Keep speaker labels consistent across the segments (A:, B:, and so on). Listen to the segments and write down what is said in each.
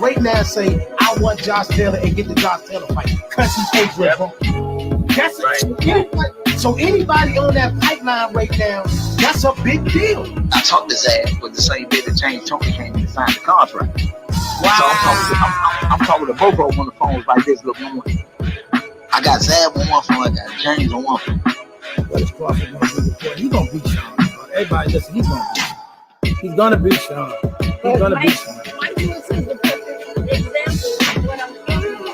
A: right now and say, I want Josh Taylor and get the Josh Taylor fight because he's age-ready. That's right. So anybody on that pipeline right now, that's a big deal.
B: I talked his ass with the same day that James Tony came to sign the contract. Wow. So I'm talking to Bobo on the phone like this. Look, I got Zab on one phone, I got James on one phone.
A: What is Crawford gonna do before? He's gonna beat Sean. Everybody listen, he's gonna beat Sean. He's gonna beat Sean. He's gonna beat Sean.
C: Mike Lewis is the perfect example of what I'm talking about.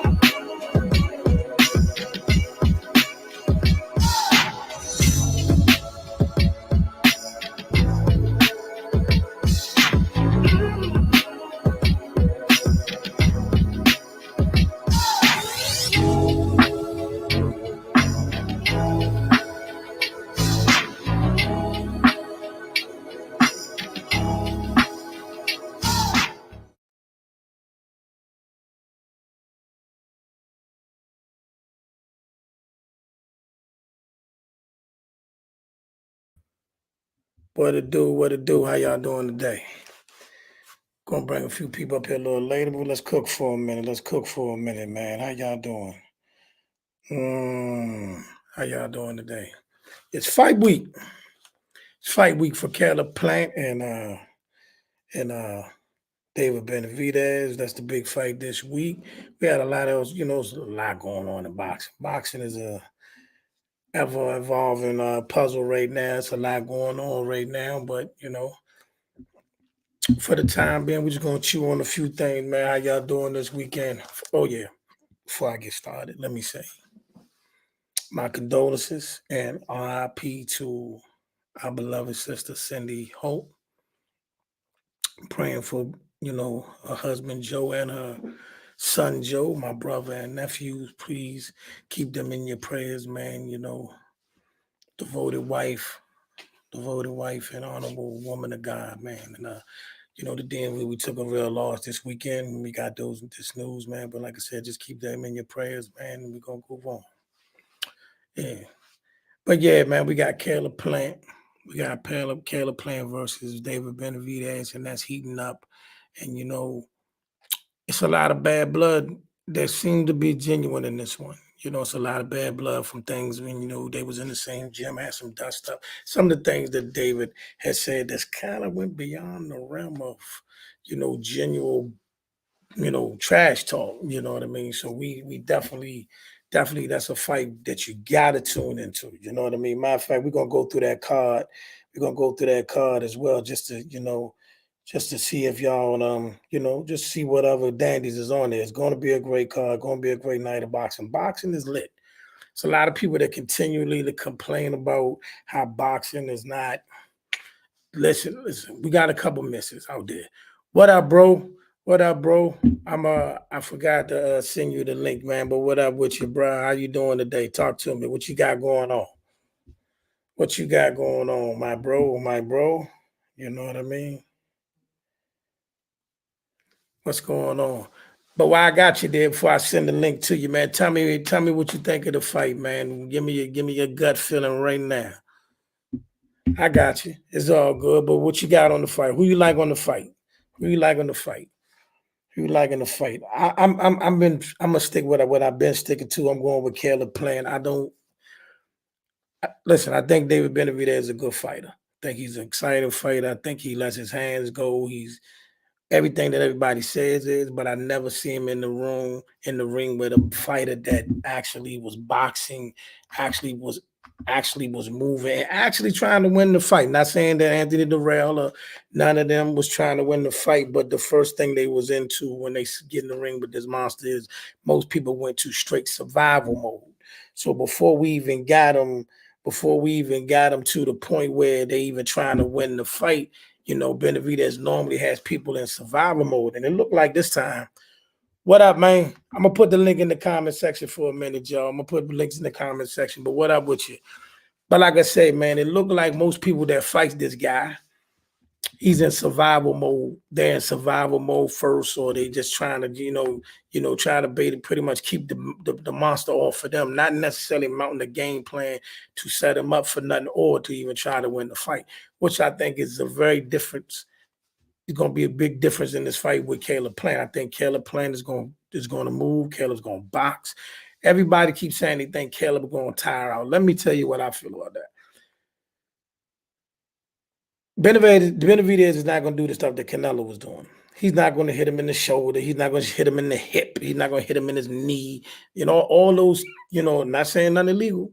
A: What it do, how y'all doing today? Gonna bring a few people up here a little later, but let's cook for a minute, man. How y'all doing? How y'all doing today? It's fight week. It's fight week for Caleb Plant and David Benevidez. That's the big fight this week. We had a lot else, there's a lot going on in boxing. Boxing is a ever-evolving puzzle right now. It's a lot going on right now, but, for the time being, we're just going to chew on a few things, man. How y'all doing this weekend? Oh, yeah. Before I get started, let me say my condolences and RIP to our beloved sister, Cindy Hope. I'm praying for, her husband, Joe, and her son, Joe, my brother and nephews. Please keep them in your prayers, man. Devoted wife and honorable woman of God, man. And, the DMV, we took a real loss this weekend when we got this news, man. But like I said, just keep them in your prayers, man, and we're going to move on. Yeah. But, yeah, man, we got Caleb Plant. We got Caleb Plant versus David Benevidez, and that's heating up. And, it's a lot of bad blood that seemed to be genuine in this one. It's a lot of bad blood from things when, they was in the same gym, had some dust up. Some of the things that David has said that's kind of went beyond the realm of, genuine, trash talk, you know what I mean? So we definitely, that's a fight that you got to tune into, you know what I mean? Matter of fact, we're going to go through that card. We're going to go through that card as well just to see if y'all, just see whatever dandies is on there. It's going to be a great card, going to be a great night of boxing. Boxing is lit. It's a lot of people that continually complain about how boxing is not. Listen, we got a couple misses out there. What up, bro? I forgot to send you the link, man, but what up with you, bro? How you doing today? Talk to me. What you got going on? My bro? You know what I mean? What's going on? But while I got you there, before I send the link to you, man, tell me what you think of the fight, man. Give me your gut feeling right now. I got you. It's all good. But what you got on the fight? Who you like on the fight? I'm gonna stick with what I've been sticking to. I'm going with Caleb Plant. I think David Benavidez is a good fighter. I think he's an exciting fighter. I think he lets his hands go. He's everything that everybody says is, but I never see him in the ring with a fighter that actually was boxing, actually was moving, and actually trying to win the fight. Not saying that Anthony Durrell or none of them was trying to win the fight, but the first thing they was into when they get in the ring with this monster is most people went to straight survival mode. So before we even got them to the point where they even trying to win the fight, Benavidez normally has people in survival mode. And it looked like this time. What up, man? I'm going to put the link in the comment section for a minute, y'all. I'm going to put links in the comment section. But what up with you? But like I say, man, it looked like most people that fight this guy, he's in survival mode. They're in survival mode first, or they just trying to, try to pretty much keep the monster off for them, not necessarily mounting a game plan to set him up for nothing or to even try to win the fight, which I think is a very different going to be a big difference in this fight with Caleb Plant. I think Caleb Plant is going to move. Caleb's going to box. Everybody keeps saying they think Caleb is going to tire out. Let me tell you what I feel about that. Benevidez is not going to do the stuff that Canelo was doing. He's not going to hit him in the shoulder. He's not going to hit him in the hip. He's not going to hit him in his knee. You know, all those, you know, not saying nothing illegal.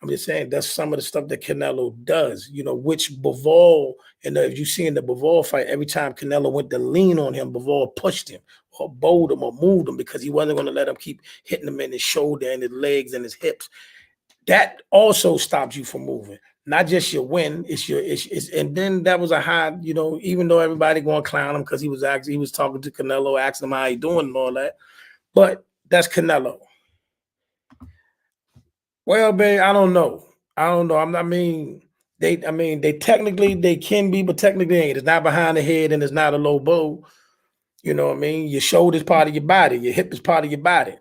A: I'm just saying that's some of the stuff that Canelo does, you know, which Bivol, and if you see in the Bivol fight, every time Canelo went to lean on him, Bivol pushed him or bowled him or moved him because he wasn't going to let him keep hitting him in his shoulder and his legs and his hips. That also stops you from moving. Not just your win, and then that was a high, you know, even though everybody going to clown him because he was talking to Canelo, asking him how he doing and all that. But that's Canelo. Well, babe, I don't know. They technically they can be, but technically ain't. It's not behind the head and it's not a low bow. You know what I mean? Your shoulder is part of your body, your hip is part of your body.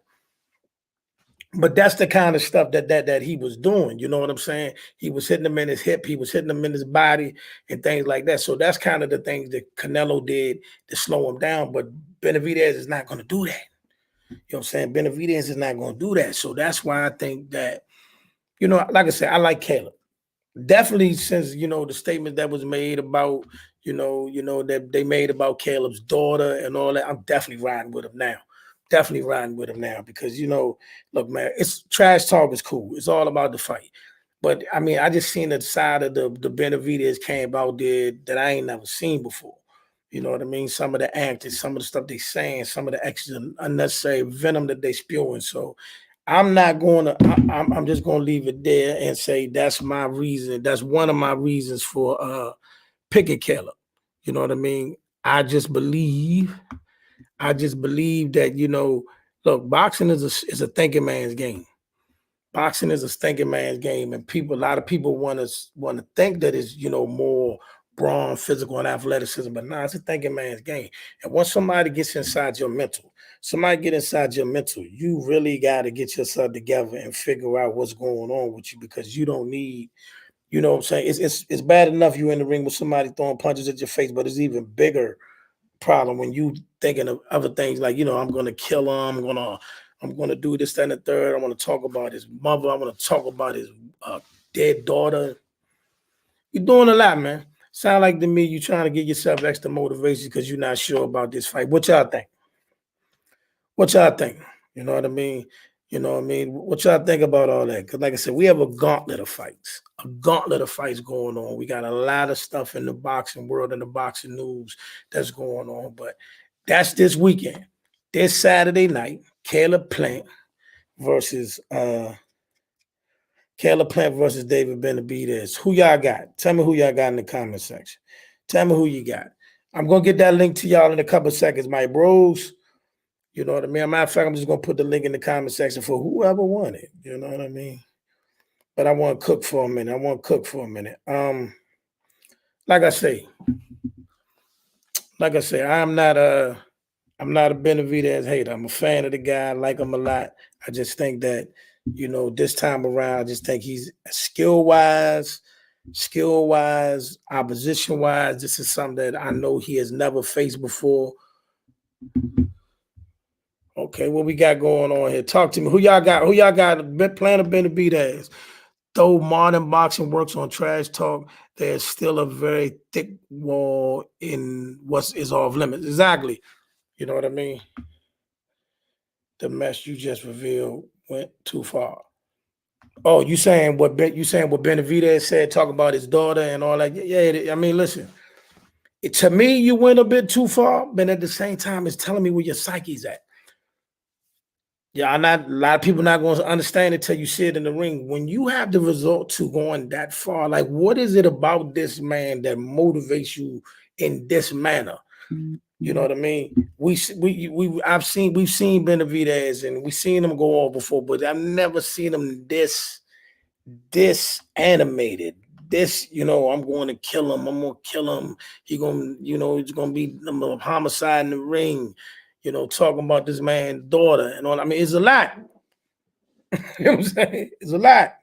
A: But that's the kind of stuff that he was doing. You know what I'm saying? He was hitting him in his hip, he was hitting him in his body and things like that. So that's kind of the things that Canelo did to slow him down. But Benevidez is not going to do that. You know what I'm saying? Benevidez is not going to do that. So that's why I think that, you know, like I said, I like Caleb. Definitely since, you know, the statement that was made about, you know, that they made about Caleb's daughter and all that, I'm definitely riding with him now. Definitely riding with him now because, you know, look, man, it's trash talk is cool. It's all about the fight. But, I mean, I just seen the side of the Benevidez came out there that I ain't never seen before. You know what I mean? Some of the antics, some of the stuff they saying, some of the extra unnecessary venom that they spewing. So I'm not going to, I'm just going to leave it there and say that's my reason. That's one of my reasons for picking Caleb. You know what I mean? I just believe that, you know, look, boxing is a thinking man's game. Boxing is a thinking man's game, and a lot of people want to think that it's, you know, more brawn, physical, and athleticism, but nah, it's a thinking man's game. And once somebody gets inside your mental, you really got to get yourself together and figure out what's going on with you because you don't need, you know what I'm saying? It's bad enough you in the ring with somebody throwing punches at your face, but it's even bigger problem when you thinking of other things like, you know, I'm going to kill him, I'm going to do this, that, and the third. I want to talk about his mother. I want to talk about his dead daughter. You're doing a lot, man. Sound like to me you trying to get yourself extra motivation because you're not sure about this fight. What y'all think? You know what I mean? What y'all think about all that? Because like I said, we have a gauntlet of fights going on. We got a lot of stuff in the boxing world and the boxing news that's going on. But that's this weekend. This Saturday night, Caleb Plant versus David Benevidez. Who y'all got? Tell me who y'all got in the comment section. Tell me who you got. I'm going to get that link to y'all in a couple of seconds, my bros. You know what I mean? Matter of fact, I'm just going to put the link in the comment section for whoever won it. You know what I mean? But I want to cook for a minute. Like I say, I'm not a Benevidez hater. I'm a fan of the guy. I like him a lot. I just think that, you know, this time around, I just think he's skill-wise, opposition-wise, this is something that I know he has never faced before. Okay, what we got going on here? Talk to me. Who y'all got? Plan of Benevidez? Though modern boxing works on trash talk, there's still a very thick wall in what is off limits. Exactly. You know what I mean? The mess you just revealed went too far. Oh, you saying what Benevidez said, talk about his daughter and all that? Yeah, I mean, listen. To me, you went a bit too far, but at the same time, it's telling me where your psyche's at. Yeah, a lot of people not going to understand it till you see it in the ring. When you have the result to going that far, like what is it about this man that motivates you in this manner? You know what I mean? We've seen Benevidez and we've seen him go off before, but I've never seen him this animated. This, you know, I'm going to kill him. He's going to be a homicide in the ring. You know, talking about this man's daughter and all. I mean, it's a lot. You know what I'm saying? It's a lot.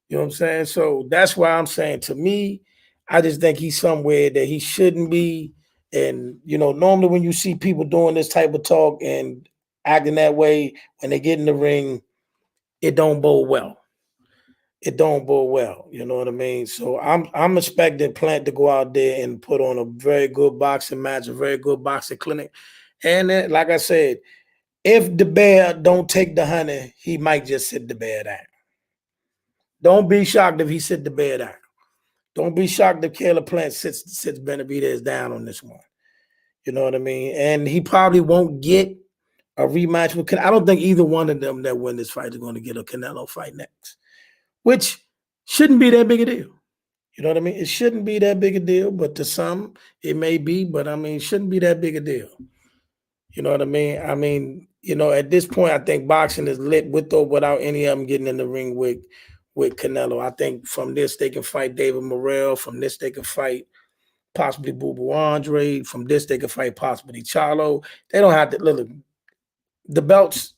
A: You know what I'm saying? So that's why I'm saying, to me, I just think he's somewhere that he shouldn't be. And normally when you see people doing this type of talk and acting that way, when they get in the ring, it don't bode well. It don't bode well. You know what I mean? So I'm expecting Plant to go out there and put on a very good boxing match, a very good boxing clinic. And then, like I said, if the bear don't take the honey, he might just sit the bear down. Don't be shocked if he sit the bear down. Don't be shocked if Caleb Plant sits Benevidez down on this one. You know what I mean? And he probably won't get a rematch with Canelo. I don't think either one of them that win this fight is going to get a Canelo fight next, which shouldn't be that big a deal. You know what I mean? It shouldn't be that big a deal, but to some, it may be. But, I mean, it shouldn't be that big a deal. You know what I mean? I mean, at this point, I think boxing is lit with or without any of them getting in the ring with Canelo. I think from this, they can fight David Morrell. From this, they can fight possibly Boo Boo Andre. From this, they can fight possibly Charlo. They don't have to look. The belts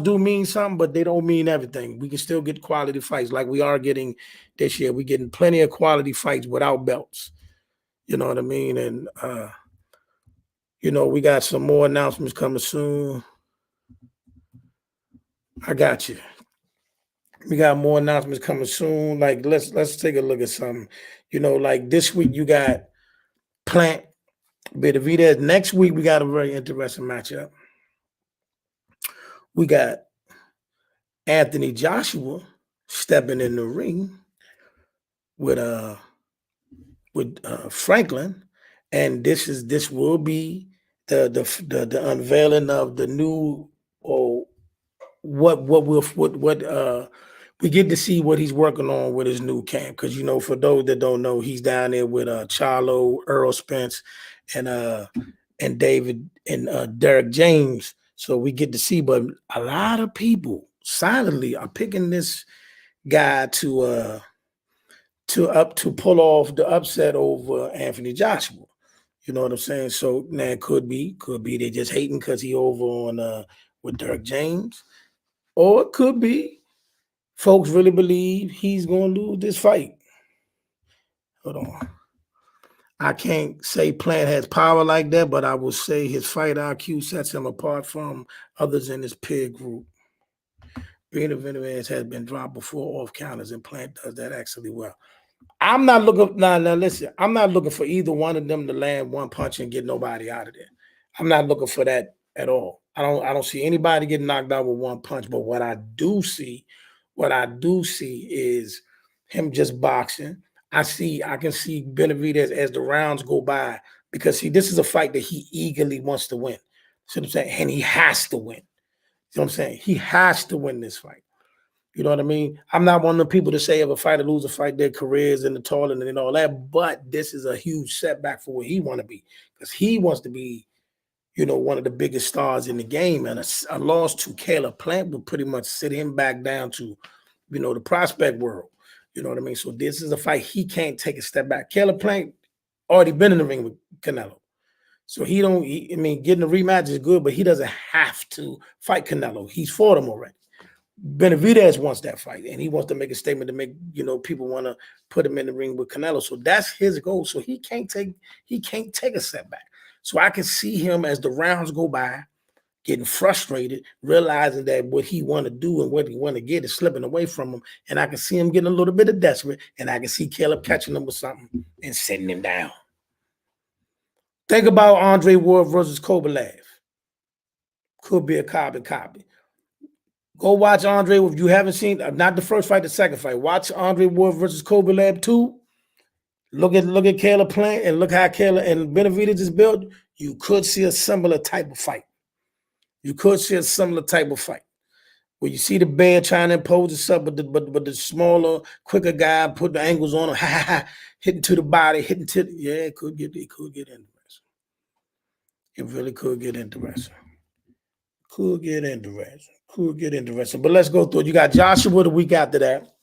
A: do mean something, but they don't mean everything. We can still get quality fights like we are getting this year. We're getting plenty of quality fights without belts. You know what I mean? And we got some more announcements coming soon. I got you. We got more announcements coming soon. Like let's take a look at something. Like this week you got Plant, Benevidez. Next week we got a very interesting matchup. We got Anthony Joshua stepping in the ring with Franklin, and this will be the unveiling of the new we get to see what he's working on with his new camp. Because for those that don't know, he's down there with Charlo, Earl Spence, and David and Derek James. So we get to see, but a lot of people silently are picking this guy to pull off the upset over Anthony Joshua. You know what I'm saying? So now it could be they just hating because he over on with Derek James, or it could be folks really believe he's going to lose this fight. Hold on. I can't say Plant has power like that, but I will say his fight IQ sets him apart from others in his peer group. Benevidez has been dropped before off counters, and Plant does that actually well. I'm not looking now. Listen, I'm not looking for either one of them to land one punch and get nobody out of there. I'm not looking for that at all. I don't see anybody getting knocked out with one punch. But what I do see is him just boxing. I can see Benevidez as the rounds go by, because this is a fight that he eagerly wants to win. See what I'm saying? And he has to win. You know what I'm saying? He has to win this fight. You know what I mean? I'm not one of the people to say if a fighter lose a fight, their careers in the toilet and all that, but this is a huge setback for where he want to be, because he wants to be, one of the biggest stars in the game. And a loss to Caleb Plant would pretty much sit him back down to, the prospect world. You know what I mean? So this is a fight he can't take a step back. Caleb Plant already been in the ring with Canelo. So getting a rematch is good, but he doesn't have to fight Canelo. He's fought him already. Benevidez wants that fight, and he wants to make a statement to make people want to put him in the ring with Canelo. So that's his goal. So he can't take a setback. So I can see him as the rounds go by, getting frustrated, realizing that what he want to do and what he want to get is slipping away from him. And I can see him getting a little bit of desperate, and I can see Caleb catching him with something and setting him down. Think about Andre Ward versus Kovalev. Could be a carbon copy. Go watch Andre if you haven't seen, not the first fight, the second fight. Watch Andre Ward versus Kovalev 2. Look at Caleb Plant and look how Caleb and Benevidez is built. You could see a similar type of fight. Where you see the bear trying to impose itself, but the smaller, quicker guy put the angles on him, hitting to the body, it could get interesting. It really could get interesting. Could get interesting. But let's go through it. You got Joshua the week after that.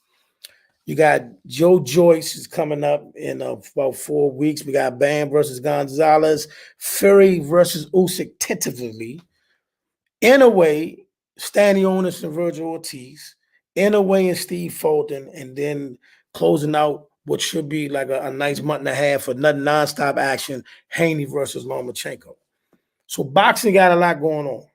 A: You got Joe Joyce is coming up in about 4 weeks. We got Bam versus Gonzalez. Fury versus Usyk tentatively. Inoue, Stanionis and Virgil Ortiz. Inoue and Steve Fulton. And then closing out what should be like a nice month and a half of nonstop action, Haney versus Lomachenko. So boxing got a lot going on.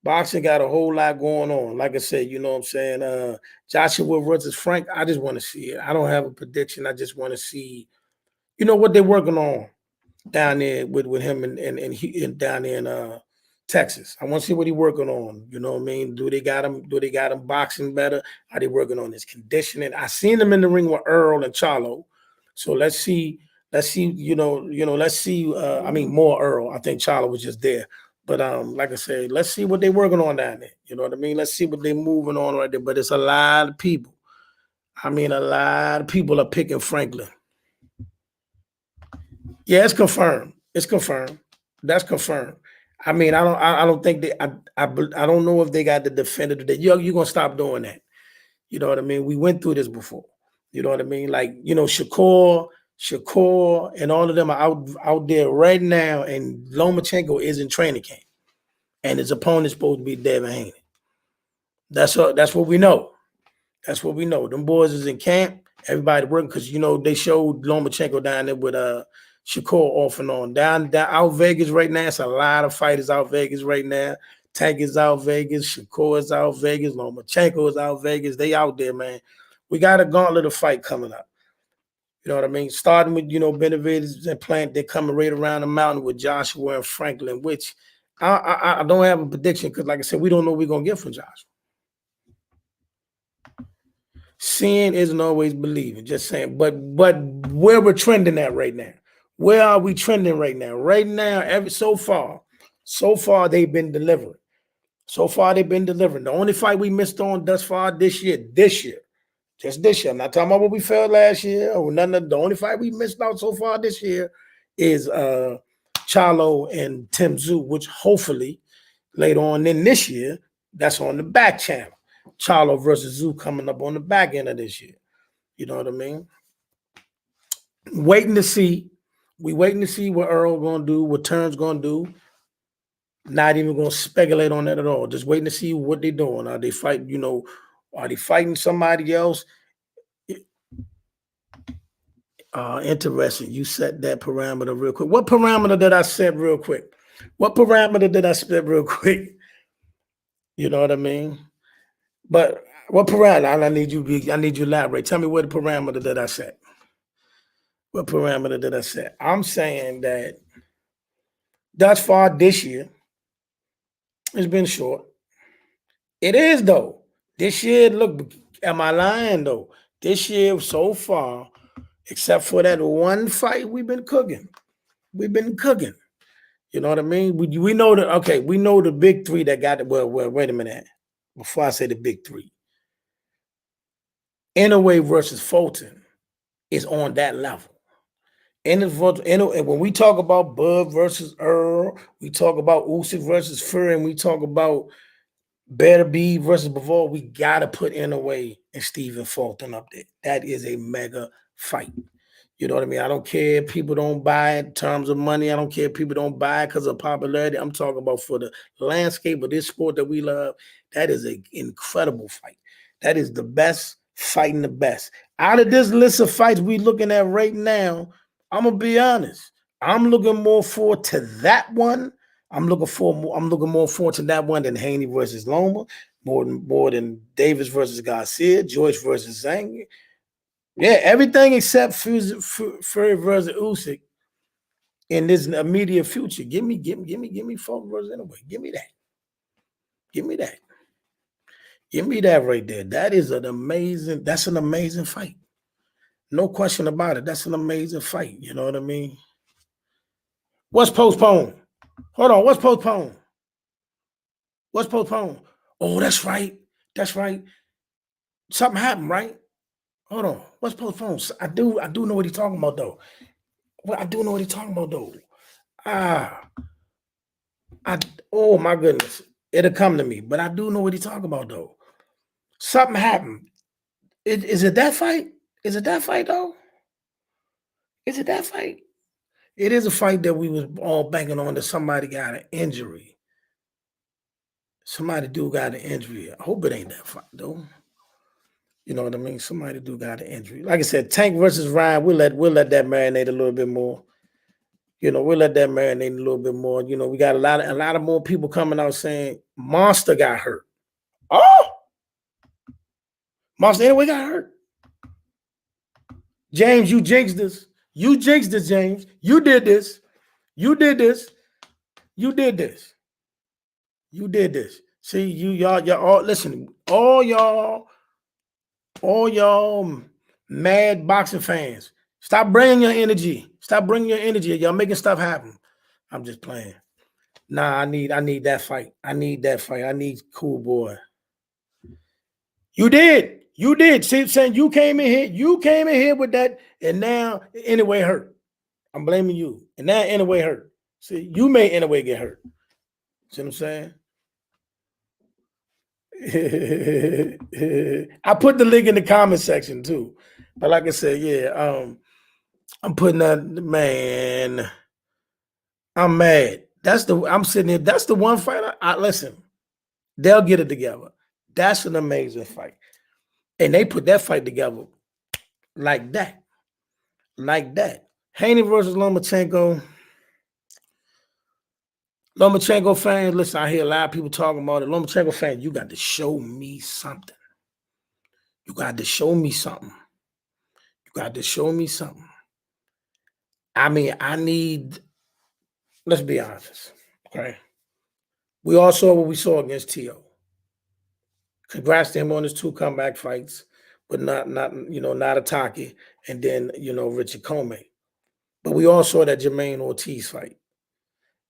A: Boxing got a whole lot going on. Like I said, you know what I'm saying? Joshua versus Frank, I just want to see it. I don't have a prediction. I just want to see, what they're working on down there with him and down there in Texas. I want to see what he's working on. You know what I mean? Do they got him boxing better? Are they working on his conditioning? I seen him in the ring with Earl and Charlo. So let's see, let's see. I mean, more Earl. I think Charlo was just there. But like I said, let's see what they're working on down there. You know what I mean? Let's see what they're moving on right there. But it's a lot of people. I mean, a lot of people are picking Franklin. Yeah, it's confirmed. It's confirmed. That's confirmed. I mean, I don't think I don't know if they got the definitive that you're gonna stop doing that. You know what I mean? We went through this before. You know what I mean? Like, Shakur, and all of them are out there right now, and Lomachenko is in training camp, and his opponent's supposed to be Devin Haney. That's what we know. That's what we know. Them boys is in camp. Everybody working because they showed Lomachenko down there with Shakur off and on. Down out Vegas right now. It's a lot of fighters out Vegas right now. Tank is out Vegas. Shakur is out Vegas. Lomachenko is out Vegas. They out there, man. We got a gauntlet of fight coming up. You know what I mean? Starting with, Benevidez and Plant, they're coming right around the mountain with Joshua and Franklin, which I don't have a prediction because, like I said, we don't know what we're going to get from Joshua. Seeing isn't always believing, just saying. But where we're trending at right now, where are we trending right now? Right now, so far they've been delivering. So far they've been delivering. The only fight we missed on thus far this year, just this year. I'm not talking about what we felt last year or none of the only fight we missed out so far this year is Charlo and Tim Tszyu, which hopefully later on in this year, that's on the back channel. Charlo versus Tszyu coming up on the back end of this year. You know what I mean? Waiting to see. We waiting to see what Earl gonna do, what Turn's gonna do. Not even gonna speculate on that at all. Just waiting to see what they're doing. Are they fighting, are they fighting somebody else? Interesting. You set that parameter real quick. What parameter did I set real quick? You know what I mean? But what parameter? I need you to elaborate. Tell me what parameter did I set? What parameter did I set? I'm saying that thus far this year, it's been short. It is though. This year, look, am I lying though? This year so far, except for that one fight, we've been cooking. You know what I mean? We know that. Okay, we know the big three that got it. Well, wait a minute. Before I say the big three, Inouye versus Fulton is on that level. And when we talk about Bud versus Earl, we talk about Usyk versus Fury, and we talk about Benevidez versus Bivol, we gotta put Inouye and Stephen Fulton up there. That is a mega fight. You know what I mean? I don't care if people don't buy it in terms of money. I don't care if people don't buy it because of popularity. I'm talking about for the landscape of this sport that we love. That is an incredible fight. That is the best fighting the best. Out of this list of fights we looking at right now, I'm gonna be honest. I'm looking more forward to that one. I'm looking more forward to that one than Haney versus Loma, more than Davis versus Garcia, George versus Zhang. Yeah, everything except Fury versus Usyk in this immediate future. Give me Fulton versus Inouye. Give me that right there. That's an amazing fight. No question about it. That's an amazing fight. You know what I mean? What's postponed? Hold on. What's postponed? Oh, that's right. Something happened, right? Hold on. What's postponed? I do know what he's talking about, though. Oh my goodness. It'll come to me. But I do know what he's talking about, though. Something happened. Is it that fight? Is it that fight, though? Is it that fight? It is a fight that we was all banking on that somebody got an injury. Somebody got an injury. I hope it ain't that fight, though. You know what I mean? Somebody do got an injury. Like I said, Tank versus Ryan, we'll let that marinate a little bit more. You know, we'll let that marinate a little bit more. You know, we got a lot of more people coming out saying Monster got hurt. Oh, Monster anyway got hurt. James, you jinxed this. You jinxed this, James. You did this. You did this. You did this. You did this. See, y'all all listen, all y'all mad boxing fans. Stop bringing your energy. Stop bringing your energy. Y'all making stuff happen. I'm just playing. Nah, I need that fight. I need that fight. I need Cool Boy. You did. You did. See, saying you came in here. You came in here with that, and now anyway hurt. I'm blaming you. And now anyway hurt. See, you may anyway get hurt. See what I'm saying? I put the link in the comment section too. But like I said, yeah, I'm putting that, man. I'm mad. I'm sitting here. That's the one fight. I listen. They'll get it together. That's an amazing fight. And they put that fight together like that. Like that. Haney versus Lomachenko. Lomachenko fans, listen, I hear a lot of people talking about it. Lomachenko fans, you got to show me something. You got to show me something. You got to show me something. I mean, let's be honest, okay? We all saw what we saw against T.O. Congrats to him on his 2 comeback fights, but not Ataki and then, Richard Comey. But we all saw that Jermaine Ortiz fight.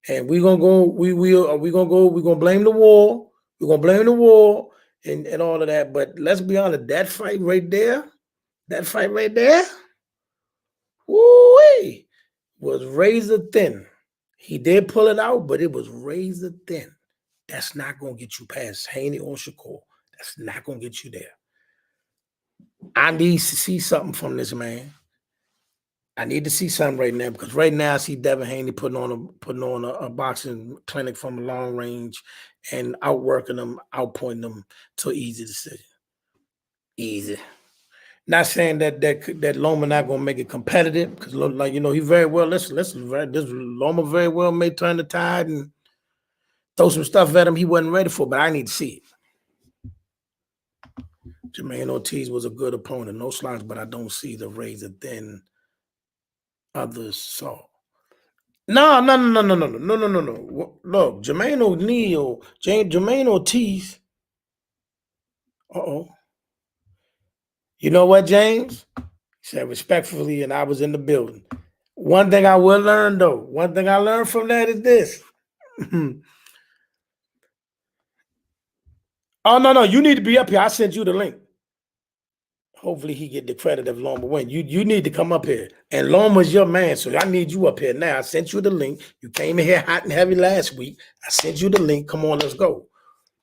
A: And we're gonna go, we're gonna blame the war. We're gonna blame the war and all of that. But let's be honest, that fight right there, woo-wee, was razor thin. He did pull it out, but it was razor thin. That's not gonna get you past Haney or Shakur. That's not gonna get you there. I need to see something from this man. I need to see something right now because right now I see Devin Haney putting on a boxing clinic from a long range and outworking them, outpointing them to an easy decision. Easy. Not saying that Loma not gonna make it competitive because he very well. This Loma very well may turn the tide and throw some stuff at him he wasn't ready for, but I need to see it. Jermaine Ortiz was a good opponent, no slouch, but I don't see the razor thin others saw. No. Look, Jermaine Ortiz. You know what, James? He said respectfully, and I was in the building. One thing I will learn, though, one thing I learned from that is this. Oh, no, you need to be up here. I sent you the link. Hopefully he get the credit if Loma win. You need to come up here. And Loma's your man, so I need you up here now. I sent you the link. You came in here hot and heavy last week. I sent you the link. Come on, let's go.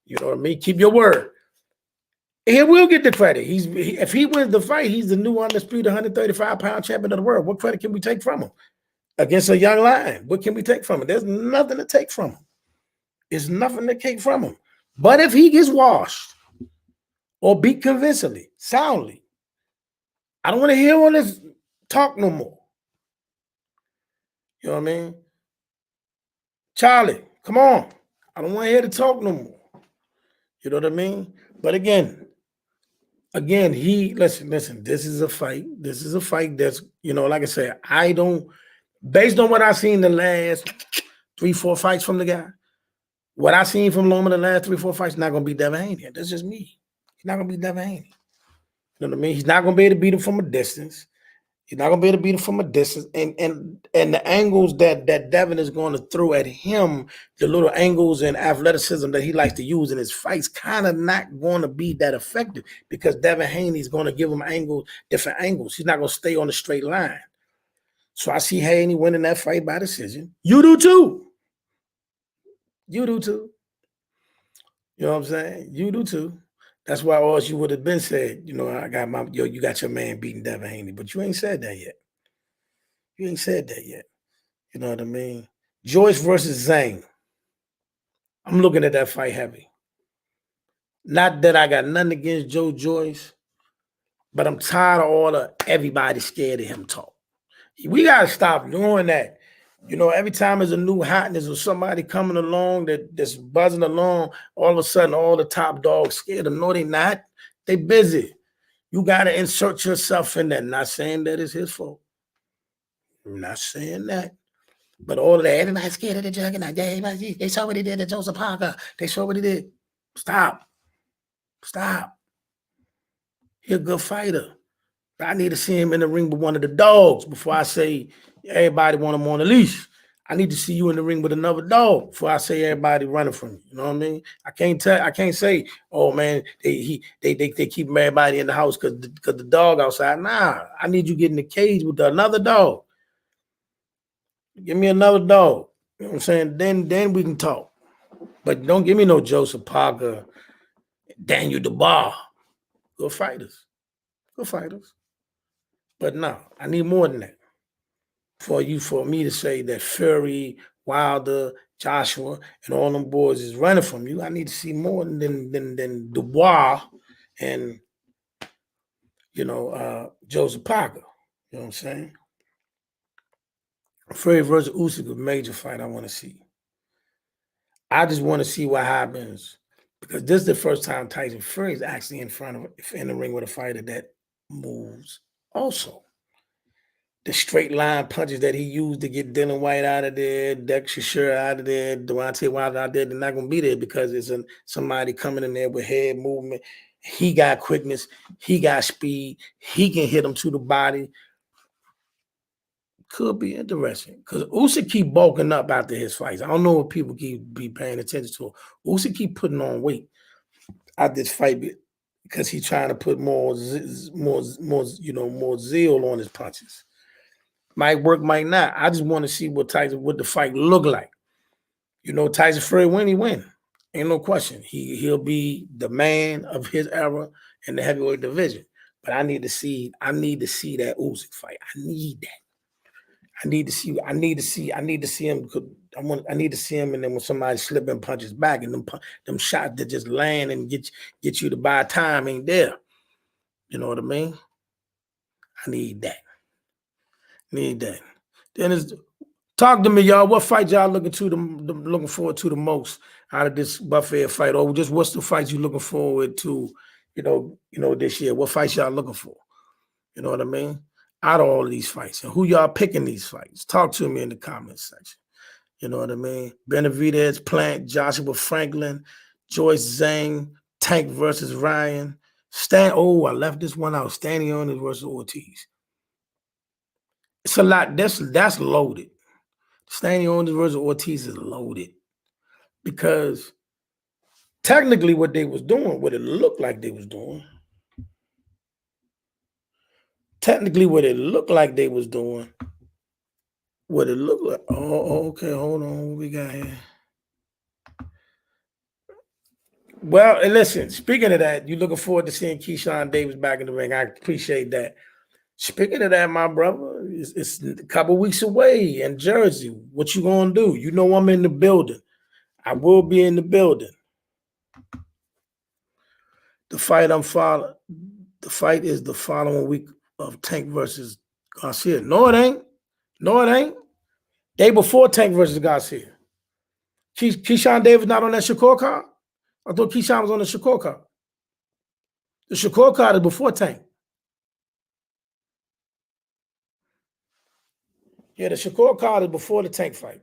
A: You know what I mean? Keep your word. He will get the credit. If he wins the fight, he's the new undisputed 135-pound champion of the world. What credit can we take from him? Against a young lion, what can we take from him? There's nothing to take from him. There's nothing to take from him. But if he gets washed or beat convincingly, soundly, I don't want to hear all this talk no more. You know what I mean? Charlie, come on. I don't want to hear the talk no more. You know what I mean? But again, listen, this is a fight. This is a fight that's, like I said, based on what I've seen the last 3-4 fights from the guy, what I've seen from Loma the last 3-4 fights, not going to be Devin Haney. That's just me. He's not going to be Devin Haney. You know what I mean? He's not going to be able to beat him from a distance. He's not going to be able to beat him from a distance. And the angles that Devin is going to throw at him, the little angles and athleticism that he likes to use in his fights, kind of not going to be that effective because Devin Haney is going to give him different angles. He's not going to stay on a straight line. So I see Haney winning that fight by decision. You do too. You do too. You know what I'm saying? You do too. That's why all you would have been said, you got your man beating Devin Haney, but you ain't said that yet. You ain't said that yet. You know what I mean? Joyce versus Zhang. I'm looking at that fight heavy. Not that I got nothing against Joe Joyce, But I'm tired of all the everybody scared of him talk. We gotta stop doing that. You know, every time there's a new hotness or somebody coming along that's buzzing along, all of a sudden all the top dogs scared of. No, they not. They busy. You gotta insert yourself in that. Not saying that it's his fault. I'm not saying that. But all of that, everybody's scared of the juggernaut. They saw what he did to Joseph Parker. They saw what he did. Stop. Stop. He's a good fighter. I need to see him in the ring with one of the dogs before I say everybody want him on the leash. I need to see you in the ring with another dog before I say everybody running from you. You know what I mean? I can't say, oh man, they keep everybody in the house because the dog outside. Nah, I need you getting in the cage with another dog. Give me another dog. You know what I'm saying? Then we can talk. But don't give me no Joseph Parker, Daniel DeBar. Good fighters. Good fighters. But no, I need more than that. For me to say that Fury, Wilder, Joshua, and all them boys is running from you, I need to see more than Dubois and Joseph Parker. You know what I'm saying? Fury versus Usyk, a major fight I want to see. I just want to see what happens because this is the first time Tyson Fury is actually in the ring with a fighter that moves also. The straight line punches that he used to get Dylan White out of there, Dexter Shakur out of there, Deontay Wilder out there, they're not going to be there because it's somebody coming in there with head movement. He got quickness. He got speed. He can hit him to the body. Could be interesting because Usyk keep bulking up after his fights. I don't know if people be paying attention to it. Usyk keep putting on weight at this fight because he's trying to put more zeal on his punches. Might work, might not. I just want to see what the fight look like. You know, Tyson Fury win, he win. Ain't no question. He'll be the man of his era in the heavyweight division. But I need to see that Usyk fight. I need that. I need to see him. I need to see him, and then when somebody slipping punches back, and them shots that just land and get you to buy time ain't there. You know what I mean? I need that. Then talk to me, y'all. What fight y'all looking forward to the most out of this Buffet fight, or just what's the fights you looking forward to? This year. What fights y'all looking for? You know what I mean? Out of all of these fights, and who y'all picking these fights? Talk to me in the comments section. You know what I mean? Benevidez, Plant, Joshua Franklin, Joyce Zhang, Tank versus Ryan. I left this one out. Stanley versus Ortiz. It's a lot. That's loaded. Stanley versus Ortiz is loaded because technically what they was doing, what it looked like they was doing. Oh, okay, hold on. What we got here? Well, and listen, speaking of that, you looking forward to seeing Keyshawn Davis back in the ring. I appreciate that. Speaking of that, my brother, it's a couple weeks away in Jersey. What you gonna do? You know I'm in the building. I will be in the building. The fight is the following week of Tank versus Garcia. No, it ain't. Day before Tank versus Garcia. Keyshawn Davis not on that Shakur card? I thought Keyshawn was on the Shakur card. The Shakur card is before Tank. Yeah, the Shakur card is before the Tank fight.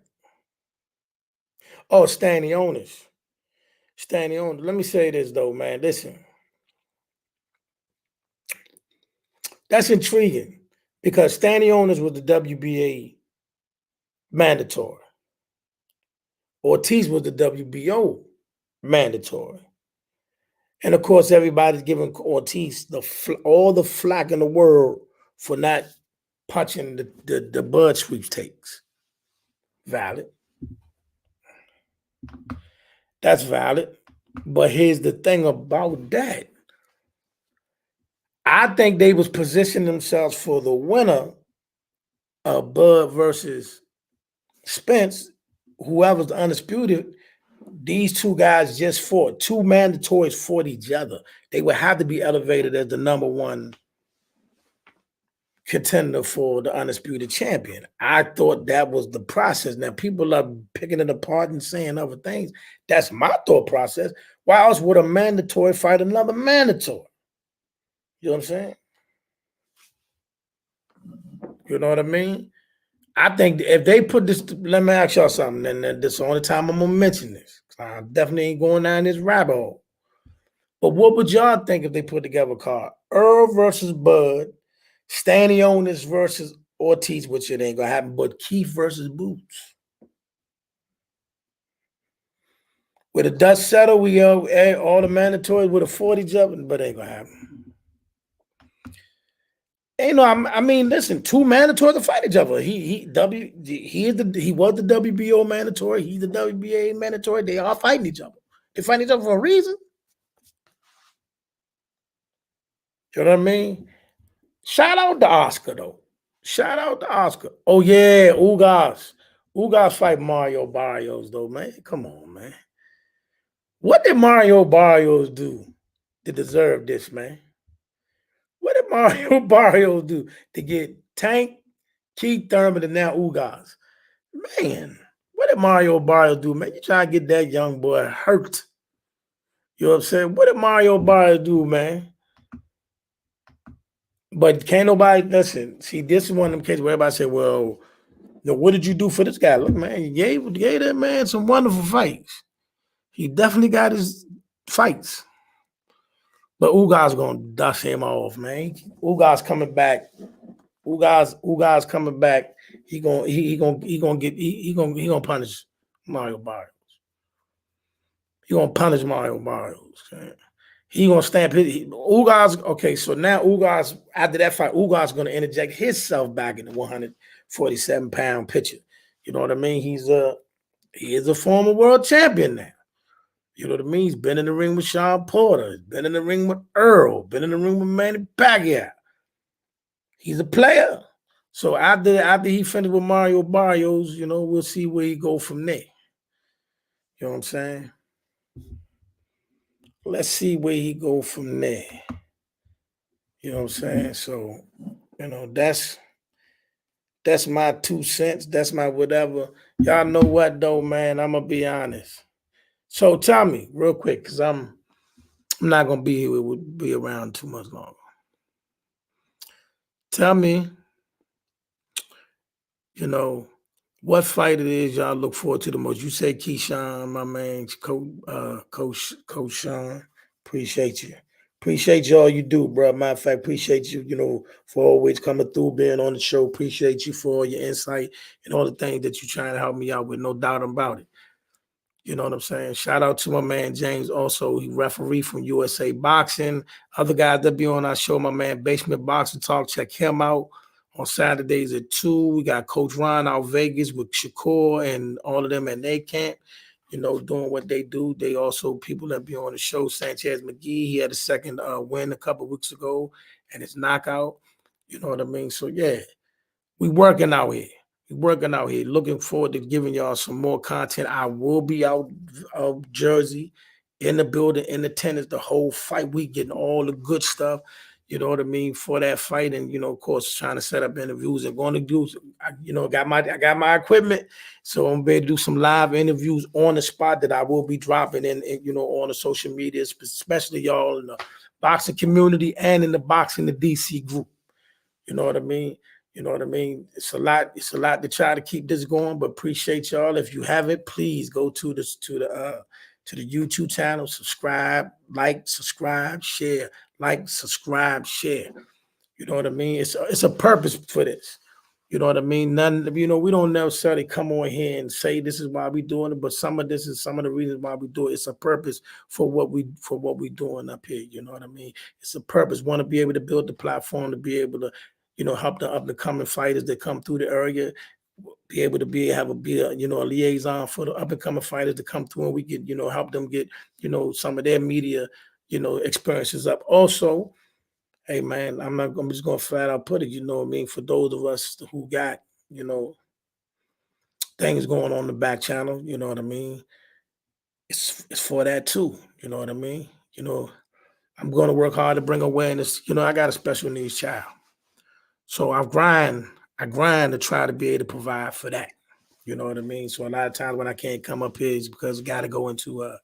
A: Oh, Stanley Owners. Let me say this, though, man. Listen. That's intriguing because Stanley Owners was the WBA mandatory. Ortiz was the WBO mandatory. And, of course, everybody's giving Ortiz all the flack in the world for not punching the Bud sweepstakes. Valid. That's valid. But here's the thing about that. I think they was positioning themselves for the winner of Bud versus Spence, whoever's the undisputed. These two guys just fought. Two mandatories fought each other. They would have to be elevated as the number one contender for the undisputed champion. I thought that was the process. Now people are picking it apart and saying other things. That's my thought process. Why else would a mandatory fight another mandatory? You know what I'm saying? You know what I mean? I think if they put this, let me ask y'all something, and this is the only time I'm gonna mention this. I definitely ain't going down this rabbit hole. But what would y'all think if they put together a card? Earl versus Bud, Stanionis versus Ortiz, which it ain't gonna happen, but Keith versus Boots. With a dust settle, we all the mandatories with a 40 jumping, but it ain't gonna happen. You know, I mean, listen, two mandatories to fight each other. He was the WBO mandatory. He's the WBA mandatory. They are fighting each other. They fight each other for a reason. You know what I mean? Shout out to Oscar though. Shout out to Oscar. Oh yeah, Ugas. Ugas fight Mario Barrios though, man. Come on, man. What did Mario Barrios do to deserve this, man? What did Mario Barrios do to get Tank, Keith Thurman, and now Ugas? Man, what did Mario Barrios do, man? You trying to get that young boy hurt. You know what I'm saying? What did Mario Barrios do, man? But can't nobody listen. See, this is one of them cases where everybody say, well, what did you do for this guy? Look, man, you gave that man some wonderful fights. He definitely got his fights. But Ugas gonna dust him off, man. Ugas coming back. Ugas coming back. He gonna punish Mario Barrios. He gonna punish Mario Barrios. Okay? He gonna stamp his Ugas. Okay, so now Ugas, after that fight, Ugas gonna interject himself back in the 147-pound picture. You know what I mean? He is a former world champion now. You know what I mean? He's been in the ring with Sean Porter. He's been in the ring with Earl. Been in the ring with Manny Pacquiao. He's a player. So after he finished with Mario Barrios, you know, we'll see where he go from there. You know what I'm saying? Let's see where he go from there. You know what I'm saying? So, you know, that's my 2 cents. That's my whatever. Y'all know what though, man? I'm gonna be honest. So tell me real quick, because I'm not gonna be here. We'll be around too much longer. Tell me, you know, what fight it is y'all look forward to the most. You say Keyshawn, my man, Coach Sean. Appreciate you. Appreciate you all you do, bro. Matter of fact, appreciate you, you know, for always coming through, being on the show. Appreciate you for all your insight and all the things that you're trying to help me out with, no doubt about it. You know what I'm saying? Shout out to my man James. Also, he referee from USA Boxing. Other guys that be on our show, my man Basement Boxing Talk. Check him out on Saturdays at 2. We got Coach Ron out Vegas with Shakur and all of them at their camp, you know, doing what they do. They also people that be on the show. Sanchez McGee, he had a second win a couple of weeks ago and his knockout. You know what I mean? So, yeah, we working out here. Looking forward to giving y'all some more content. I will be out of Jersey, in the building, in attendance, the whole fight week, getting all the good stuff. You know what I mean, for that fight, and you know, of course, trying to set up interviews and going to do. You know, I got my equipment, so I'm going to do some live interviews on the spot that I will be dropping in you know, on the social media, especially y'all in the boxing community and in the boxing the DC group. You know what I mean? You know what I mean? It's a lot to try to keep this going, but appreciate y'all. If you haven't, please go to the YouTube channel, subscribe, like, subscribe, share, like, subscribe, share. You know what I mean? It's a purpose for this. You know what I mean? None, you know, we don't necessarily come on here and say this is why we doing it, but some of this is some of the reasons why we do it. It's a purpose for what we doing up here. You know what I mean? It's a purpose. Want to be able to build the platform to be able to, you know, help the up and coming fighters that come through the area, be able to be a you know, a liaison for the up and coming fighters to come through, and we can, you know, help them get, you know, some of their media, you know, experiences up. Also, hey man, I'm just gonna flat out put it, you know what I mean, for those of us who got, you know, things going on in the back channel, you know what I mean? It's for that too, you know what I mean? You know, I'm gonna work hard to bring awareness. You know, I got a special needs child. So I grind to try to be able to provide for that. You know what I mean? So a lot of times when I can't come up here is because gotta go into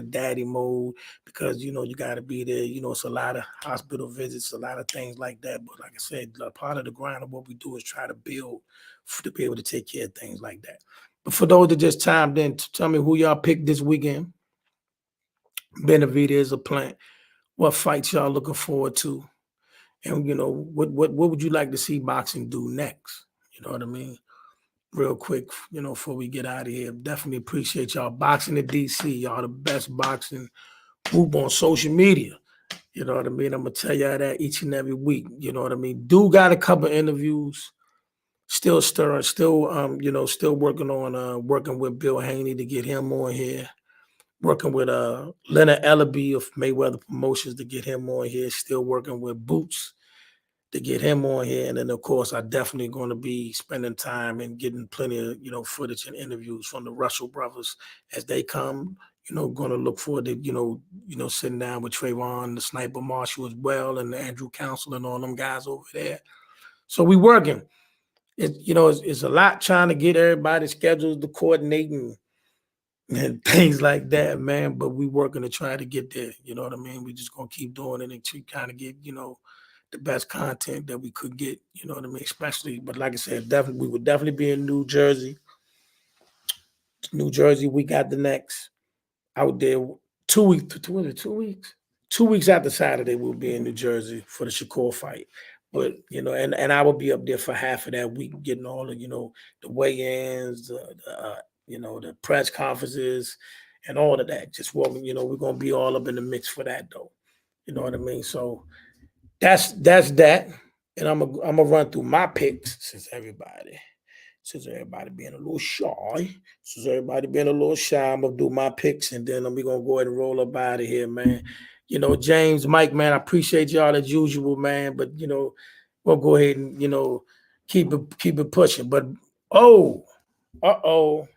A: daddy mode because you gotta be there. It's a lot of hospital visits, a lot of things like that. But like I said, a part of the grind of what we do is try to build to be able to take care of things like that. But for those that just chimed in, tell me who y'all picked this weekend. Benevidez is a plant. What fights y'all looking forward to? And what would you like to see boxing do next? You know what I mean? Real quick, before we get out of here, definitely appreciate y'all. Boxing in DC, y'all the best boxing group on social media. You know what I mean? I'm gonna tell y'all that each and every week. You know what I mean? Do got a couple interviews. Still stirring, still working on working with Bill Haney to get him on here. Working with Leonard Ellaby of Mayweather Promotions to get him on here. Still working with Boots to get him on here. And then, of course, I definitely going to be spending time and getting plenty of, footage and interviews from the Russell brothers as they come, going to look forward to, sitting down with Trayvon, the Sniper Marshall as well, and the Andrew Council and all them guys over there. So we working. It's a lot trying to get everybody's schedules to coordinating and things like that, man. But we working to try to get there. You know what I mean? We just going to keep doing it and keep trying to get, the best content that we could get, you know what I mean? Especially, but like I said, we would definitely be in New Jersey. New Jersey, we got the next out there 2 weeks. 2 weeks? 2 weeks after Saturday, we'll be in New Jersey for the Shakur fight. But and I will be up there for half of that week, getting all of the weigh-ins, the press conferences, and all of that. Just we're gonna be all up in the mix for that, though. You know what I mean? So. That's that, and I'm gonna run through my picks since everybody being a little shy. I'm gonna do my picks, and then we gonna go ahead and roll up out of here, man. James, Mike, man, I appreciate y'all as usual, man. But we'll go ahead and keep it pushing. But you on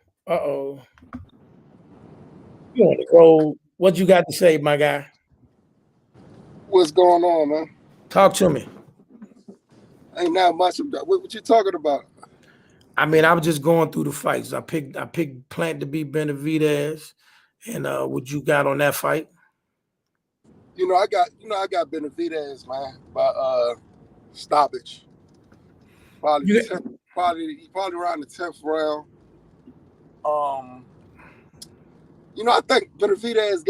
A: the road. What you got to say, my guy?
D: What's going on, man?
A: Talk to me.
D: Ain't not much about what you talking about.
A: I mean, I was just going through the fights. I picked Plant to beat Benevidez, and what you got on that fight?
D: I got Benevidez, man, by stoppage. Probably around the 10th round. I think Benevidez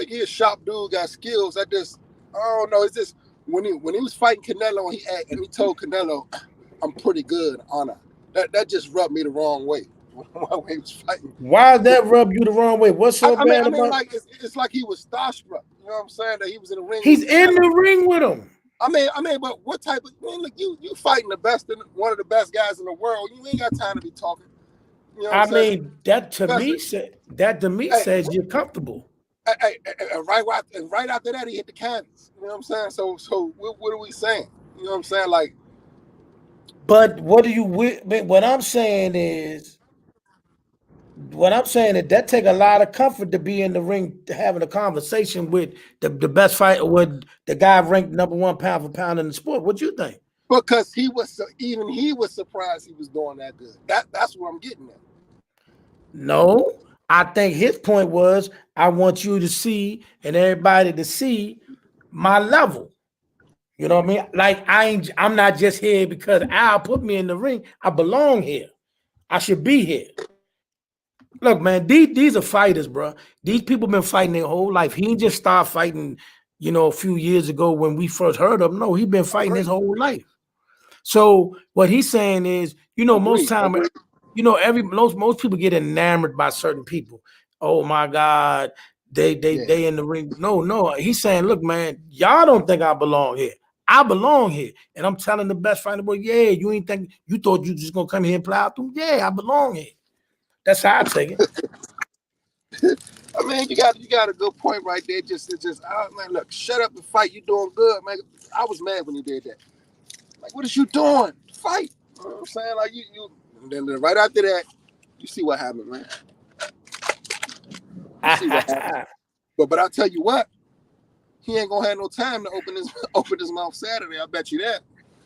D: he's a sharp dude, got skills. I don't know. It's just when he was fighting Canelo and he told Canelo, "I'm pretty good on her." That just rubbed me the wrong way when he was fighting.
A: Why did that rub you the wrong way? What's so bad about?
D: Like it's like he was starstruck. You know what I'm saying? That he was in the ring.
A: He's in the ring with him.
D: I mean, but what type of look? You fighting one of the best guys in the world. You ain't got time to be talking. You know what I'm saying?
A: That to me says you're comfortable.
D: Right after that, he hit the canvas. You know what I'm saying? So what are we saying? You know what I'm saying? Like,
A: but what I'm saying is that take a lot of comfort to be in the ring, having a conversation with the best fighter, with the guy ranked number 1 pound for pound in the sport. What you think?
D: Because he was surprised he was doing that good. That's what I'm getting at.
A: No. I think his point was, I want you to see and everybody to see my level. You know what I mean? Like I'm not just here because Al put me in the ring. I belong here. I should be here. Look, man, these are fighters, bro. These people been fighting their whole life. He didn't just start fighting, a few years ago when we first heard of him. No, he's been fighting his whole life. So what he's saying is, most time. Most people get enamored by certain people. Oh my God, they in the ring. No. He's saying, look, man, y'all don't think I belong here. I belong here. And I'm telling the best fighter, boy, yeah, you thought you just gonna come here and plow through? Yeah, I belong here. That's how I take it.
D: I mean, you got a good point right there. Man, look, shut up and fight. You doing good, man. I was mad when you did that. Like, what is you doing? Fight. You know what I'm saying? Like you. And then right after that, you see what happened, man. You see what happened. But I'll tell you what, he ain't gonna have no time to open his mouth Saturday. I bet you that.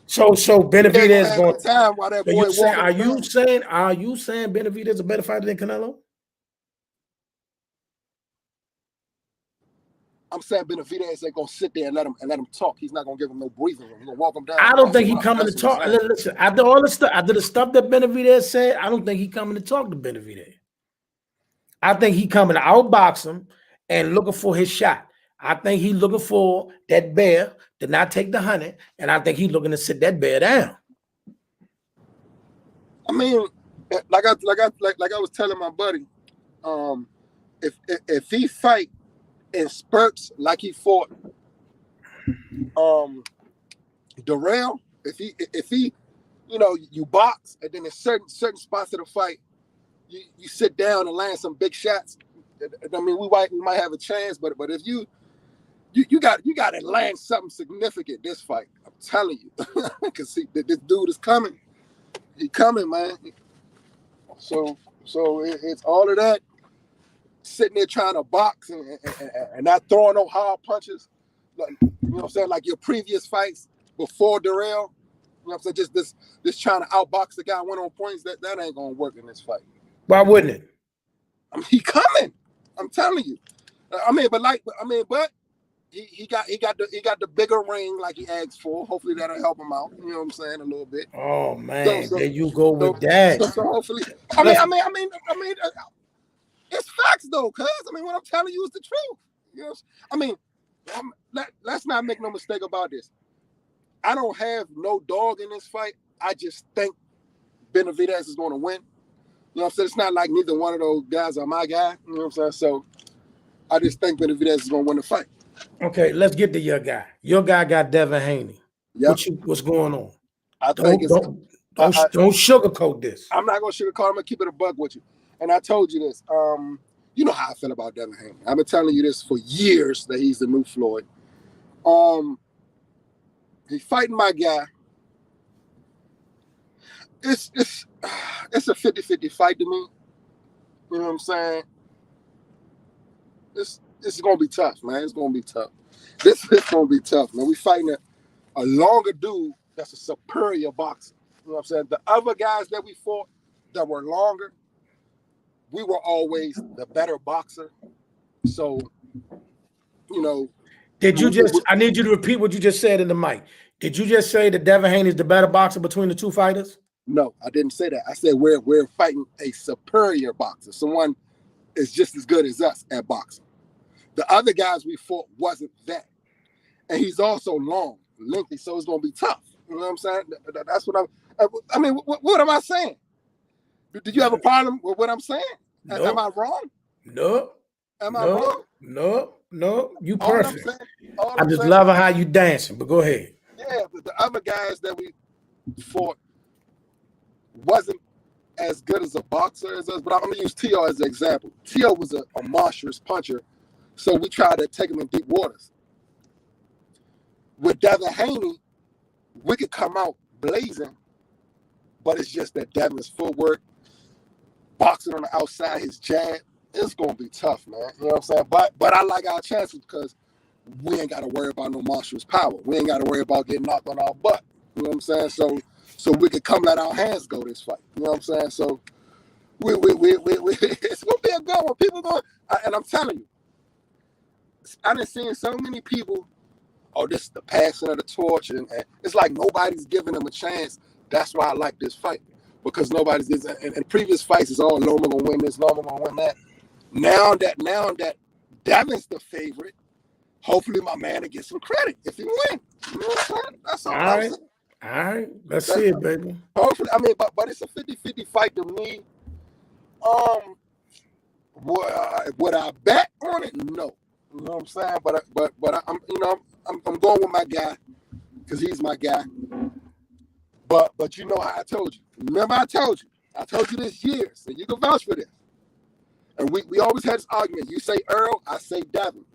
A: So Benevidez
D: Had
A: going.
D: a time while that
A: So
D: boy
A: you saying,
D: walking.
A: are you saying Benevidez is a better fighter than Canelo?
D: I'm saying Benevidez ain't gonna sit there and let him talk. He's not gonna give him no breathing room. He's gonna walk him down.
A: I don't think he coming to
D: That's what
A: talk.
D: I'm saying.
A: Listen, after all the stuff, after the stuff that Benevidez said, I don't think he coming to talk to Benevidez. I think he coming to outbox him and looking for his shot. I think he looking for that bear to not take the 100, and I think he's looking to sit that bear down.
D: I mean, like I was telling my buddy, if he fight in spurts like he fought Darrell, if he you box and then in certain spots of the fight you sit down and land some big shots. I mean, we might have a chance, but if you got to land something significant this fight. I'm telling you, because this dude is coming. He coming, man. So it's all of that sitting there trying to box and not throwing no hard punches. Like, you know what I'm saying? Like your previous fights before Darrell. You know what I'm saying? Just this trying to outbox the guy, win on points. That ain't gonna work in this fight.
A: Why wouldn't it?
D: I mean, he coming. I'm telling you. But he got the bigger ring like he asked for. Hopefully that'll help him out. You know what I'm saying? A little bit.
A: Oh man,
D: So,
A: there you go with that.
D: So hopefully, I mean, it's facts though, cuz I mean, what I'm telling you is the truth. You know, I mean, let's not make no mistake about this. I don't have no dog in this fight. I just think Benevidez is going to win. You know what I'm saying? It's not like neither one of those guys are my guy. You know what I'm saying? So I just think Benevidez is going to win the fight.
A: Okay, let's get to your guy. Your guy got Devin Haney.
D: Yep.
A: What's going on?
D: Don't
A: sugarcoat this.
D: I'm not going to sugarcoat. I'm going to keep it a buck with you. And I told you this. You know how I feel about Devin Haney. I've been telling you this for years that he's the new Floyd. He's fighting my guy. It's a 50-50 fight to me. You know what I'm saying? This is gonna be tough, man. It's gonna be tough. This is gonna be tough, man. We fighting a longer dude that's a superior boxer. You know what I'm saying? The other guys that we fought that were longer, we were always the better boxer. So, you know.
A: I need you to repeat what you just said in the mic. Did you just say that Devin Haney is the better boxer between the two fighters?
D: No, I didn't say that. I said we're fighting a superior boxer. Someone is just as good as us at boxing. The other guys we fought wasn't that. And he's also long, lengthy, so it's going to be tough. You know what I'm saying? That's what I mean, what am I saying? Did you have a problem with what I'm saying? Nope. Am I wrong?
A: No.
D: Am I wrong?
A: No. You perfect. I'm just loving how you dancing, but go ahead.
D: Yeah, but the other guys that we fought wasn't as good as a boxer as us, but I'm going to use T.O. as an example. T.O. was a monstrous puncher, so we tried to take him in deep waters. With Devin Haney, we could come out blazing, but it's just that Devin's footwork, boxing on the outside, his jab, it's going to be tough, man. You know what I'm saying? But I like our chances because we ain't got to worry about no monstrous power. We ain't got to worry about getting knocked on our butt. You know what I'm saying? So we could come let our hands go this fight. You know what I'm saying? So we it's gonna be a good one. People going, and I'm telling you, I done seen so many people. Oh, this is the passing of the torch, and it's like nobody's giving them a chance. That's why I like this fight because nobody's. And previous fights is all Loma gonna win this, Loma gonna win that. Now that Devin's the favorite, hopefully my man will get some credit if he win. You know what I'm saying? That's all I'm saying.
A: All right, let's see it, baby.
D: Hopefully, I mean, but it's a 50-50 fight to me. Would I bet on it? No. You know what I'm saying? But I'm going with my guy because he's my guy. But you know how I told you. Remember I told you this years, and you can vouch for this. And we always had this argument. You say Earl, I say Devin.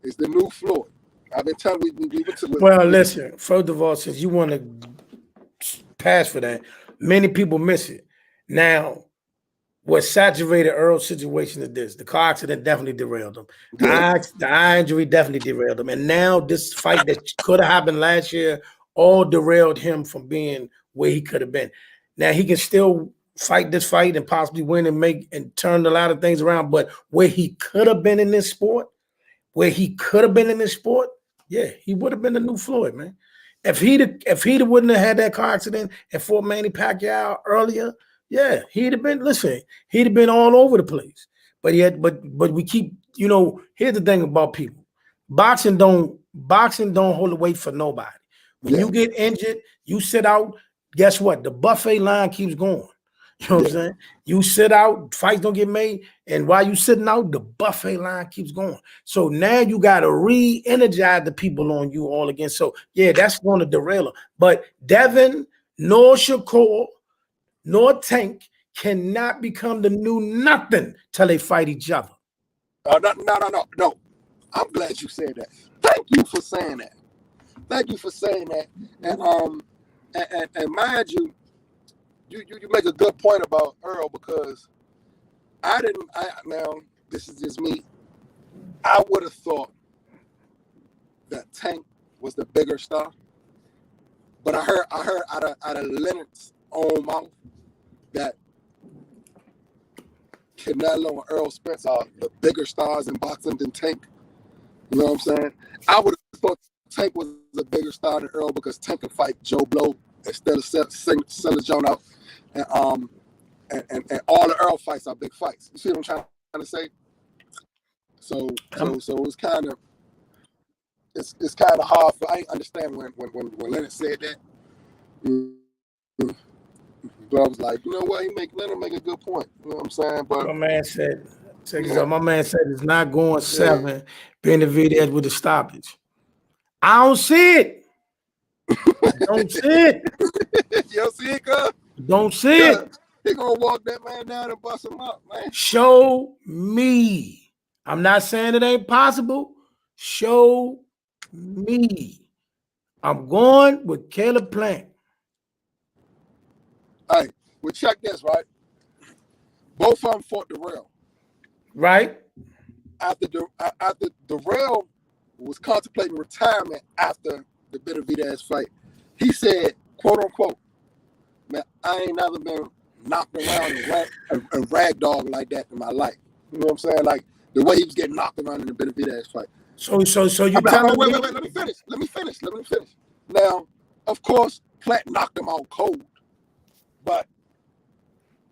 D: It's the new Floyd. I've been telling
A: Well, listen, first of all, since you want to pass for that, many people miss it. Now, what saturated Earl's situation is this. The car accident definitely derailed him. The eye injury definitely derailed him. And now this fight that could have happened last year all derailed him from being where he could have been. Now he can still fight this fight and possibly win and make and turn a lot of things around, but where he could have been in this sport, yeah, he would have been the new Floyd, man. If he wouldn't have had that car accident and fought Manny Pacquiao earlier, yeah, he'd have been all over the place. But we keep, here's the thing about people. Boxing don't hold the weight for nobody. When you get injured, you sit out, guess what? The buffet line keeps going. You know what I'm saying? You sit out, fights don't get made, and while you sitting out, the buffet line keeps going. So now you got to re-energize the people on you all again. So yeah, that's going to derail them. But Devin, nor Shakur, nor Tank cannot become the new nothing till they fight each other.
D: No. I'm glad you said that. Thank you for saying that. And mind you, you make a good point about Earl, because now this is just me. I would have thought that Tank was the bigger star, but I heard out of Leonard's own mouth that Canelo and Earl Spence are the bigger stars in boxing than Tank. You know what I'm saying? I would have thought Tank was a bigger star than Earl, because Tank can fight Joe Blow instead of selling John out. And all the Earl fights are big fights. You see what I'm trying to say? So it's kind of hard. I understand when Leonard said that. But I was like, you know what? Leonard make a good point. You know what I'm saying? But
A: my man said, it's not going 7. Benevidez with the stoppage. I don't see it. Don't see it.
D: You don't see it, cuz?
A: Don't see it.
D: He gonna walk that man down and bust him up, man.
A: Show me. I'm not saying it ain't possible. Show me. I'm going with Caleb Plant.
D: Hey, well, check this, right? Both of them fought Darrell.
A: Right?
D: After Darrell was contemplating retirement after the Benevidez fight, he said, quote unquote, man, I ain't never been knocked around and ragdolled like that in my life. You know what I'm saying? Like the way he was getting knocked around in the Benevidez fight.
A: So you tell me.
D: Wait, let me finish. Now, of course, Plant knocked him out cold, but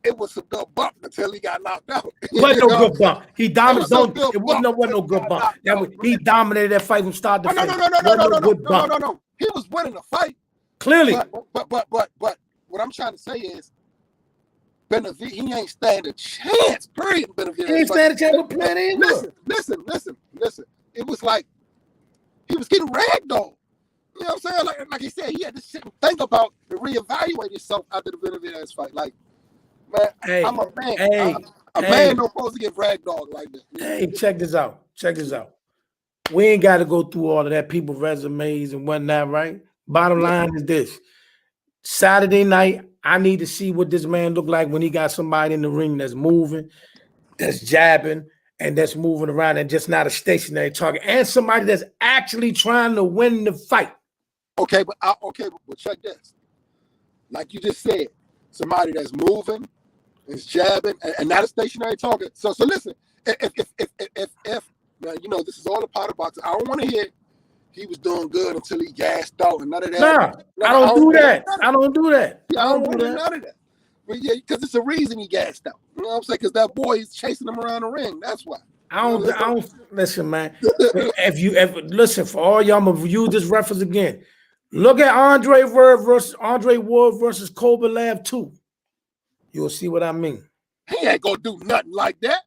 D: it was a good bump until he got knocked out.
A: Wasn't no good bump. He dominated. It wasn't no good bump. He dominated that fight from start to finish.
D: No. He was winning the fight.
A: Clearly.
D: But what I'm trying to say is, Benevidez, he ain't stand a chance. Period. Benevidez.
A: He ain't stand a chance with Plant either.
D: Listen. It was like he was getting ragdolled. You know what I'm saying? Like he said, he had to sit and think about and reevaluate himself after the Benevidez fight. Like, man, I'm a man. A man don't supposed to get ragdolled like this.
A: Hey, check this out. We ain't got to go through all of that, people's resumes and whatnot, right? Bottom line is this. Saturday night, I need to see what this man look like when he got somebody in the ring that's moving, that's jabbing, and that's moving around and just not a stationary target, and somebody that's actually trying to win the fight.
D: Okay, but check this. Like you just said, somebody that's moving, is jabbing, and not a stationary target. So listen, if now, you know, this is all a part of boxing. I don't want to hear he was doing good until he gassed out and none of that.
A: Nah, I don't do that. I don't do that.
D: Yeah, I don't want none of that. But yeah, because it's a reason he gassed out. You know what I'm saying? Because that boy is chasing him around the ring. That's why.
A: I don't listen, man. Listen, for all y'all, I'm gonna use this reference again. Look at Andre Ward versus Kovalev 2. You'll see what I mean.
D: He ain't gonna do nothing like that.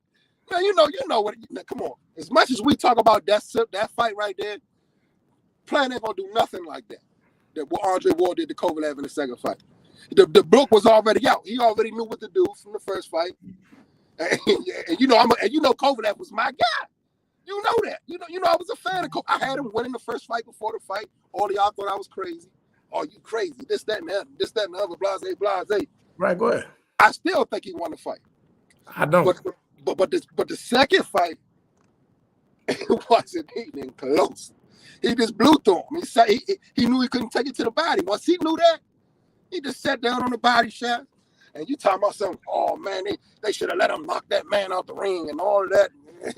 D: Now, you know what? Come on. As much as we talk about that fight right there, Plant ain't gonna do nothing like that. That what Andre Ward did to Kovalev in the second fight. The book was already out. He already knew what to do from the first fight. And you know Kovalev was my guy. You know that. You know I was a fan of Kovalev. I had him winning the first fight before the fight. All of y'all thought I was crazy. Oh, you crazy. This, that, and the other. Blase.
A: Right, go ahead.
D: I still think he won the fight.
A: I don't.
D: But the second fight, it wasn't even close. He just blew through him. He said he knew he couldn't take it to the body. Once he knew that, he just sat down on the body shot. And you talking about something, oh man, they should have let him knock that man out the ring and all of that.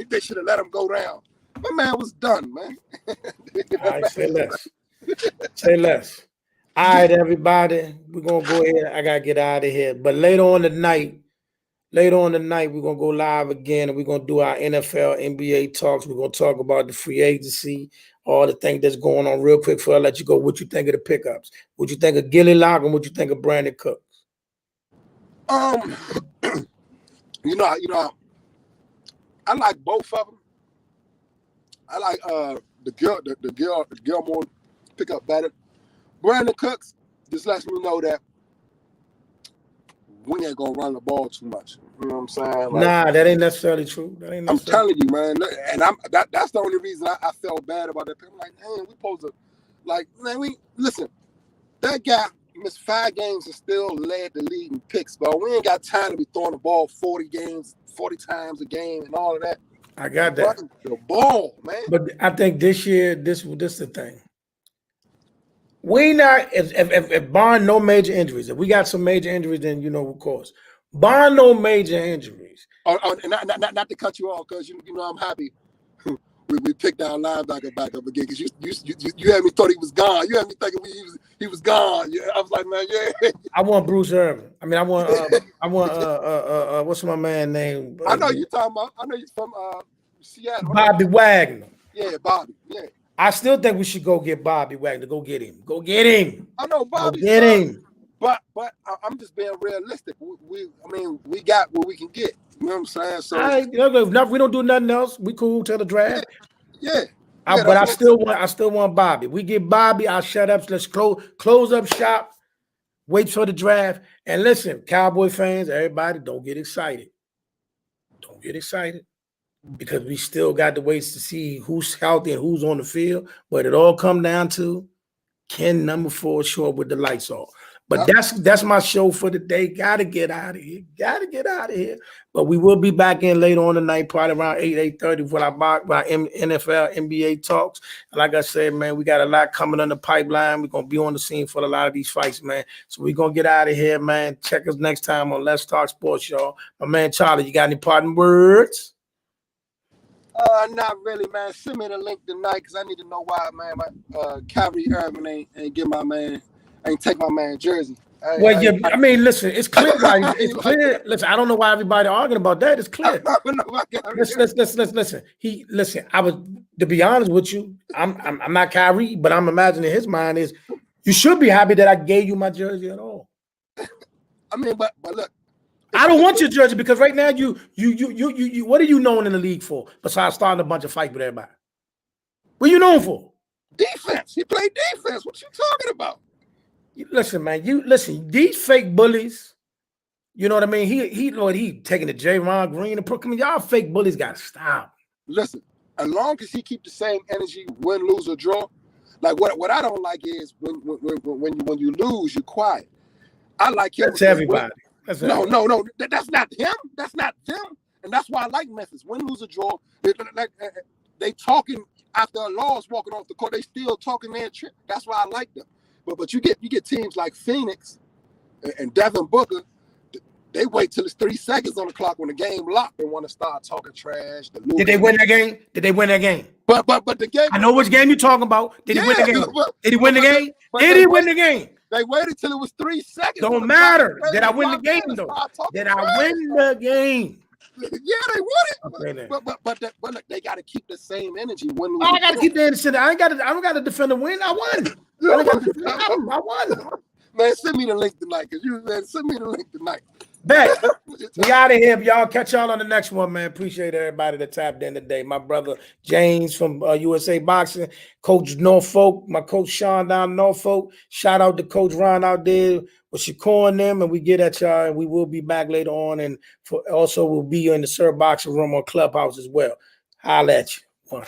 D: They should have let him go down. My man was done, man.
A: All right, say less. Say less. All right, everybody. We're gonna go ahead. I gotta get out of here. But later on tonight, we're gonna go live again and we're gonna do our NFL, NBA talks. We're gonna talk about the free agency, all the things that's going on real quick before I let you go. What you think of the pickups? What you think of Gilly Lock and what you think of Brandon Cooks?
D: You know, I like both of them. I like the Gilmore pickup better. Brandon Cooks just lets me know that we ain't gonna run the ball too much. You know what I'm saying? Like,
A: nah, that ain't necessarily true.
D: I'm telling you, man. And that's the only reason I felt bad about that. I'm like, man, we supposed to, like, man, listen. That guy missed 5 games and still led the league in picks, but we ain't got time to be throwing the ball 40 times a game and all of that.
A: I got that.
D: The ball, man.
A: But I think this year, this is the thing. We not if barring no major injuries. If we got some major injuries, then of course. Barring no major injuries.
D: Not to cut you off, because you know I'm happy. We picked our linebacker back up again because you had me thought he was gone. You had me thinking he was gone. Yeah, I was like, man, yeah.
A: I want Bruce Irvin. I mean, I want what's my man name?
D: I know you talking about. I know you from Seattle.
A: Bobby Wagner.
D: Yeah, Bobby. Yeah.
A: I still think we should go get Bobby Wagner. Go get him. Go get him.
D: I know Bobby.
A: Go get him.
D: But I'm just being realistic. We got what we can get. You know what I'm saying? So
A: if we don't do nothing else, we cool till the draft.
D: Yeah.
A: But I still want Bobby. We get Bobby, I'll shut up. Let's close up shop. Wait for the draft. And listen, Cowboy fans, everybody, don't get excited. Don't get excited. Because we still got to wait to see who's healthy and who's on the field. But it all come down to, can number 4 show up with the lights off? But that's my show for the day. Gotta get out of here. But we will be back in later on tonight, probably around 8:30 for our NFL, NBA talks. And like I said, man, we got a lot coming on the pipeline. We're gonna be on the scene for a lot of these fights, man. So we're gonna get out of here, man. Check us next time on Let's Talk Sports, y'all. My man Charlie, you got any parting words?
D: Not really, man. Send me the link tonight because I need to know why, man. My Kyrie Irving ain't get my man. Ain't take my man jersey.
A: I mean, listen, it's clear. It's clear. Listen, I don't know why everybody arguing about that. It's clear. Listen. I was, to be honest with you, I'm not Kyrie, but I'm imagining his mind is, you should be happy that I gave you my jersey at all.
D: I mean, but look,
A: I don't want your jersey because right now you what are you known in the league for besides starting a bunch of fights with everybody? What are you known for?
D: Defense. He played defense. What you talking about?
A: Listen, man. These fake bullies. You know what I mean? He taking the J. Ron Green and Brooklyn. Y'all fake bullies got to stop.
D: Listen, as long as he keep the same energy, win, lose, or draw. Like what I don't like is when you lose, you're quiet. I like him.
A: That's everybody.
D: No. That's not him. That's not them. And that's why I like Memphis. Win, lose, or draw. They talking after a loss, walking off the court. They still talking their trip. That's why I like them. But you get teams like Phoenix and Devin Booker. They wait till it's 3 seconds on the clock when the game locked. They want to start talking trash.
A: Did they win that game?
D: But the game.
A: I know which game you're talking about. Did he win the game? Did he win the game? Did he win the game?
D: They waited till it was 3 seconds.
A: Don't matter. Did I win the game though? Did I win the game?
D: Yeah, they won it. But look, they got to keep the same energy.
A: I got to keep the energy. I don't got to defend the win. I won. I won.
D: Man, send me the link tonight. Send me the link tonight.
A: Bet. We out of here, y'all. Catch y'all on the next one, man. Appreciate everybody that tapped in today. My brother James from USA Boxing, Coach Norfolk, my coach Sean down Norfolk. Shout out to Coach Ron out there with Shakur and them, and we get at y'all. And we will be back later on, and also we'll be in the Sir Boxing Room or Clubhouse as well. Holla at you. One.